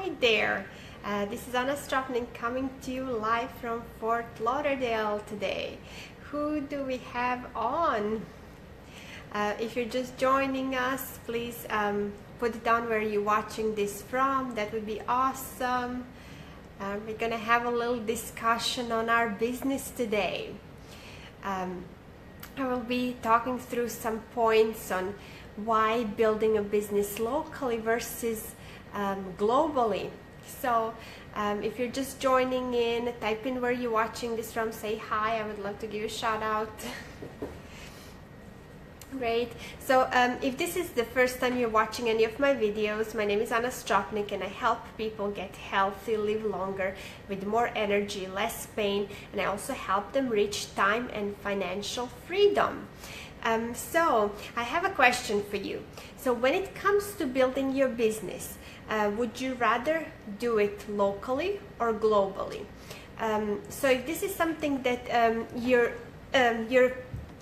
Hi there, this is Anna Stropnik coming to you live from Fort Lauderdale today. Who do we have on? If you're just joining us, please put it down where you're watching this from. That would be awesome. We're gonna have a little discussion on our business today. I will be talking through some points on why building a business locally versus globally. So if you're just joining in, type in where you're watching this from, say hi. I would love to give you a shout out. Great. So if this is the first time you're watching any of my videos, my name is Anna Stropnik and I help people get healthy, live longer with more energy, less pain, and I also help them reach time and financial freedom. So I have a question for you. So when it comes to building your business, would you rather do it locally or globally? So if this is something that you're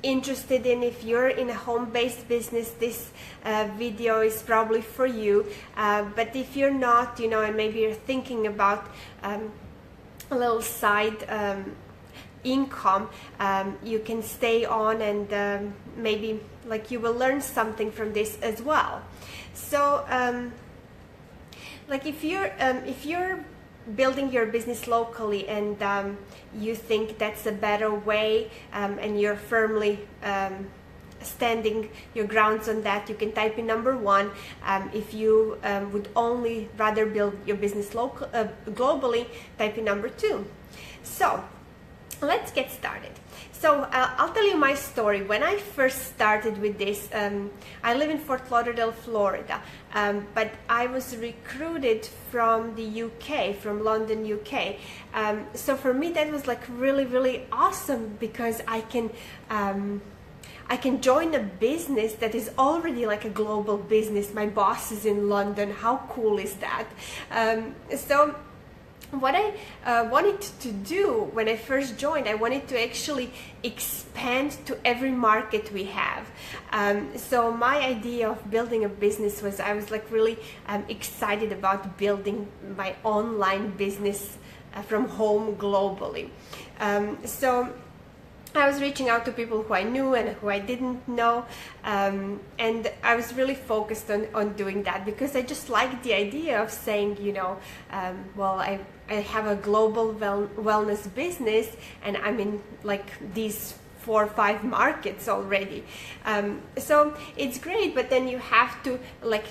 interested in, if you're in a home-based business, this video is probably for you. But if you're not, and maybe you're thinking about a little side income, you can stay on and maybe you will learn something from this as well. So if you're building your business locally and you think that's a better way, and you're firmly standing your grounds on that, you can type in number 1. If you would only rather build your business globally, type in number 2. So let's get started. So I'll tell you my story. When I first started with this, I live in Fort Lauderdale, Florida, but I was recruited from the UK, from London, UK. So for me that was really, really awesome because I can join a business that is already a global business. My boss is in London. How cool is that? So what I wanted to do when I first joined, I wanted to actually expand to every market we have. So my idea of building a business was, I was really excited about building my online business from home globally. So I was reaching out to people who I knew and who I didn't know, and I was really focused on doing that because I just liked the idea of saying, well, I have a global wellness business and I'm in these 4 or 5 markets already. So it's great, but then you have to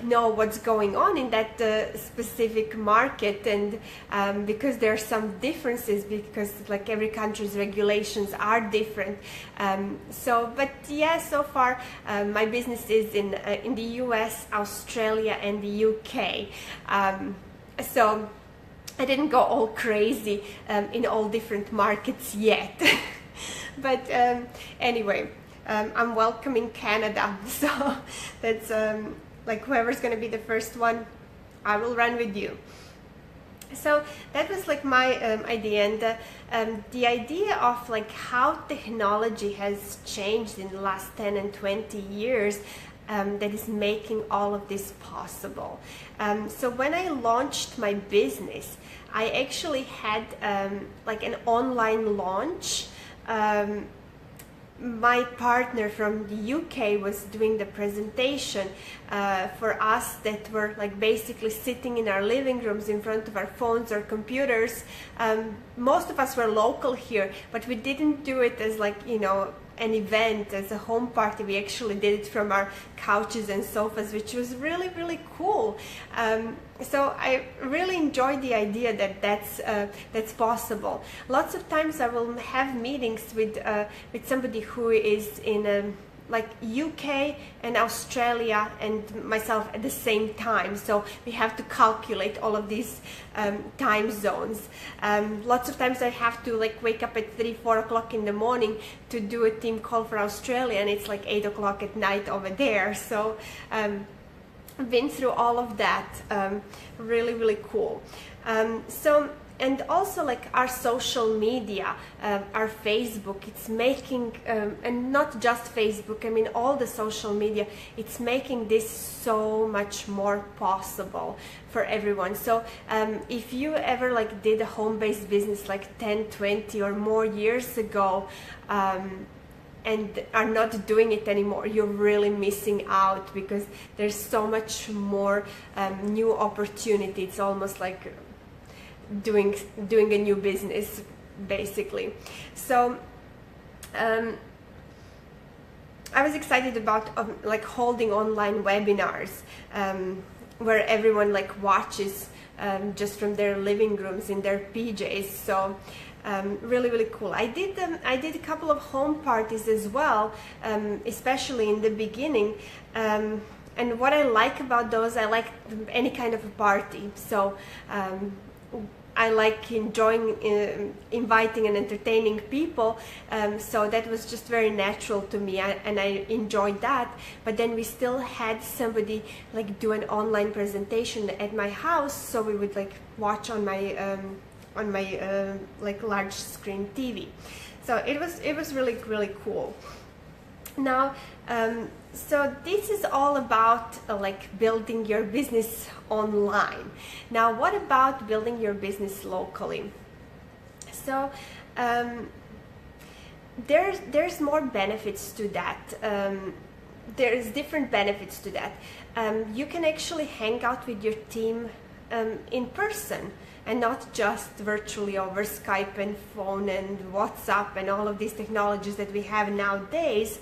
know what's going on in that specific market, and because there are some differences, because every country's regulations are different. But yeah, so far my business is in the US, Australia, and the UK. So I didn't go all crazy in all different markets yet. But anyway, I'm welcoming Canada, so that's whoever's going to be the first one, I will run with you. So that was my idea, and the idea of how technology has changed in the last 10 and 20 years, that is making all of this possible. So when I launched my business, I actually had an online launch. My partner from the UK was doing the presentation for us that were basically sitting in our living rooms in front of our phones or computers. Most of us were local here, but we didn't do it as an event, as a home party. We actually did it from our couches and sofas, which was really, really cool. So I really enjoyed the idea that that's possible. Lots of times I will have meetings with somebody who is in UK and Australia and myself at the same time, so we have to calculate all of these time zones. Lots of times I have to wake up at 3-4 o'clock in the morning to do a team call for Australia, and it's 8 o'clock at night over there. So I've been through all of that. Really, really cool. So and also like our social media, our Facebook, it's making, and not just Facebook, I mean all the social media, it's making this so much more possible for everyone. So if you ever like did a home-based business like 10, 20 or more years ago, and are not doing it anymore, you're really missing out, because there's so much more new opportunity. It's almost like doing a new business basically. So I was excited about like holding online webinars where everyone like watches just from their living rooms in their PJs. So really cool. I did a couple of home parties as well, especially in the beginning, and what I like about those, I like any kind of a party. So I like enjoying inviting and entertaining people, so that was just very natural to me, and I enjoyed that. But then we still had somebody like do an online presentation at my house, so we would like watch on my like large screen TV. So it was really cool. Now so this is all about like building your business online. Now what about building your business locally? So there's more benefits to that. There's different benefits to that. You can actually hang out with your team in person, and not just virtually over Skype and phone and WhatsApp and all of these technologies that we have nowadays.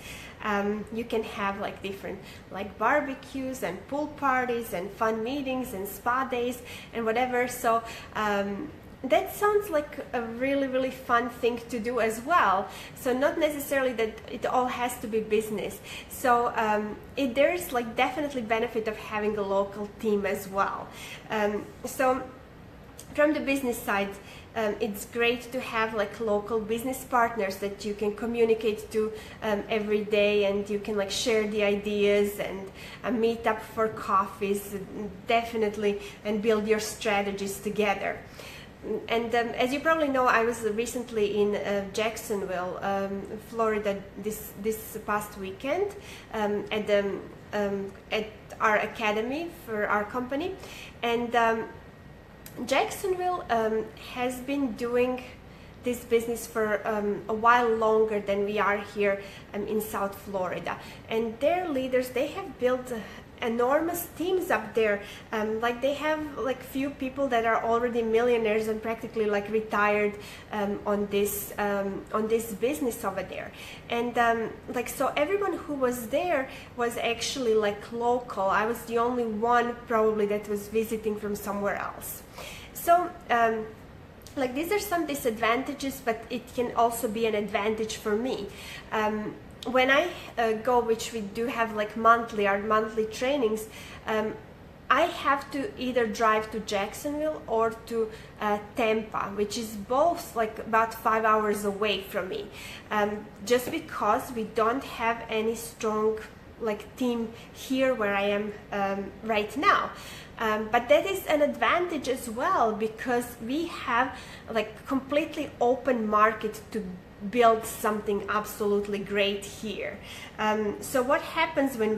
You can have like different like barbecues and pool parties and fun meetings and spa days and whatever. So that sounds like a really fun thing to do as well. So not necessarily that it all has to be business. So there's like definitely benefit of having a local team as well. So from the business side, it's great to have like local business partners that you can communicate to every day, and you can like share the ideas and meet up for coffees, definitely, and build your strategies together. And as you probably know, I was recently in Jacksonville, Florida this past weekend at our academy for our company, and Jacksonville has been doing this business for a while longer than we are here in South Florida, and their leaders, they have built enormous teams up there. Like they have like few people that are already millionaires and practically like retired on this business over there. And like so everyone who was there was actually like local. I was the only one probably that was visiting from somewhere else. So like these are some disadvantages, but it can also be an advantage for me. When I go, which we do have like our monthly trainings, I have to either drive to Jacksonville or to Tampa, which is both like about 5 hours away from me, just because we don't have any strong like team here where I am right now. But that is an advantage as well, because we have like completely open market to build something absolutely great here. So what happens when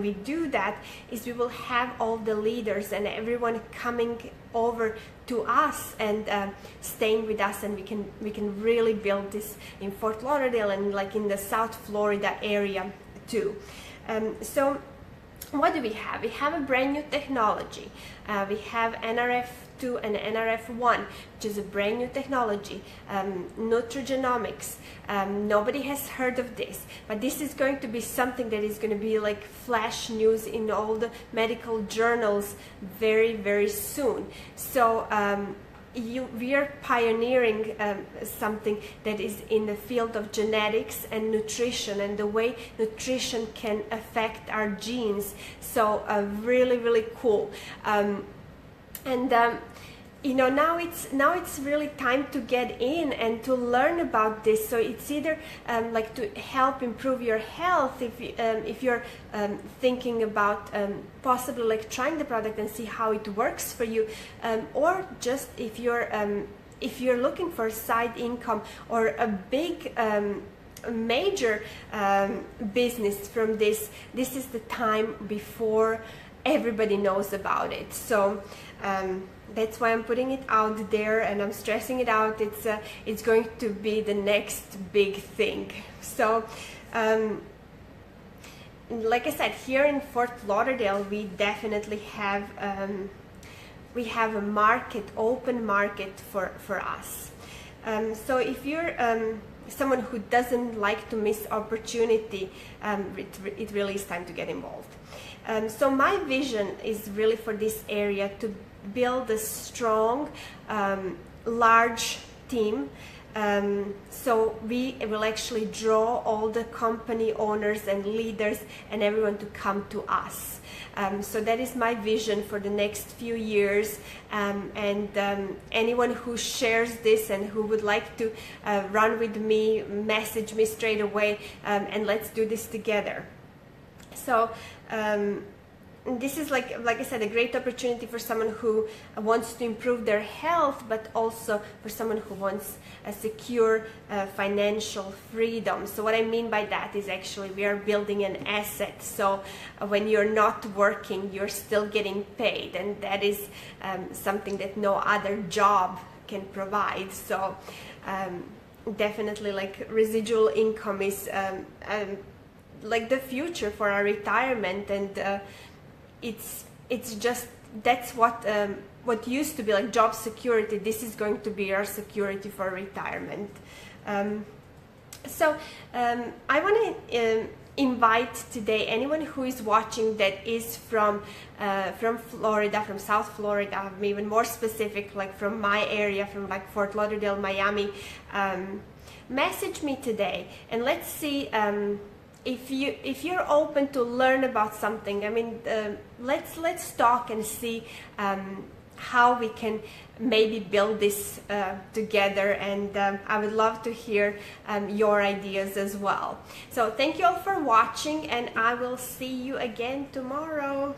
we do that is we will have all the leaders and everyone coming over to us and staying with us, and we can really build this in Fort Lauderdale and like in the South Florida area too. So what do we have? We have a brand new technology. We have NRF2 and NRF1, which is a brand new technology, nutrigenomics. Nobody has heard of this, but this is going to be something that is going to be like flash news in all the medical journals very soon. So we are pioneering something that is in the field of genetics and nutrition, and the way nutrition can affect our genes. So really cool. You know, now it's really time to get in and to learn about this. So it's either like to help improve your health if you're thinking about possibly like trying the product and see how it works for you, or just if you're if you're looking for side income or a big major business from this is the time before everybody knows about it. So that's why I'm putting it out there and I'm stressing it out. It's going to be the next big thing. So like I said, here in Fort Lauderdale, we definitely have a market, open market for us. So if you're someone who doesn't like to miss opportunity, it really is time to get involved. So my vision is really for this area to build a strong, large team. So we will actually draw all the company owners and leaders and everyone to come to us. So that is my vision for the next few years, and anyone who shares this and who would like to run with me, message me straight away, and let's do this together. So this is like I said, a great opportunity for someone who wants to improve their health, but also for someone who wants a secure financial freedom. So what I mean by that is actually we are building an asset. So when you're not working, you're still getting paid, and that is something that no other job can provide. So definitely, like, residual income is like the future for our retirement, and it's just, that's what used to be like job security. This is going to be our security for retirement. So I want to invite today anyone who is watching that is from Florida, from South Florida, even more specific, like from my area, from like Fort Lauderdale, Miami. Message me today and let's see if you're open to learn about something. I mean, let's talk and see how we can maybe build this together, and I would love to hear your ideas as well. So thank you all for watching, and I will see you again tomorrow.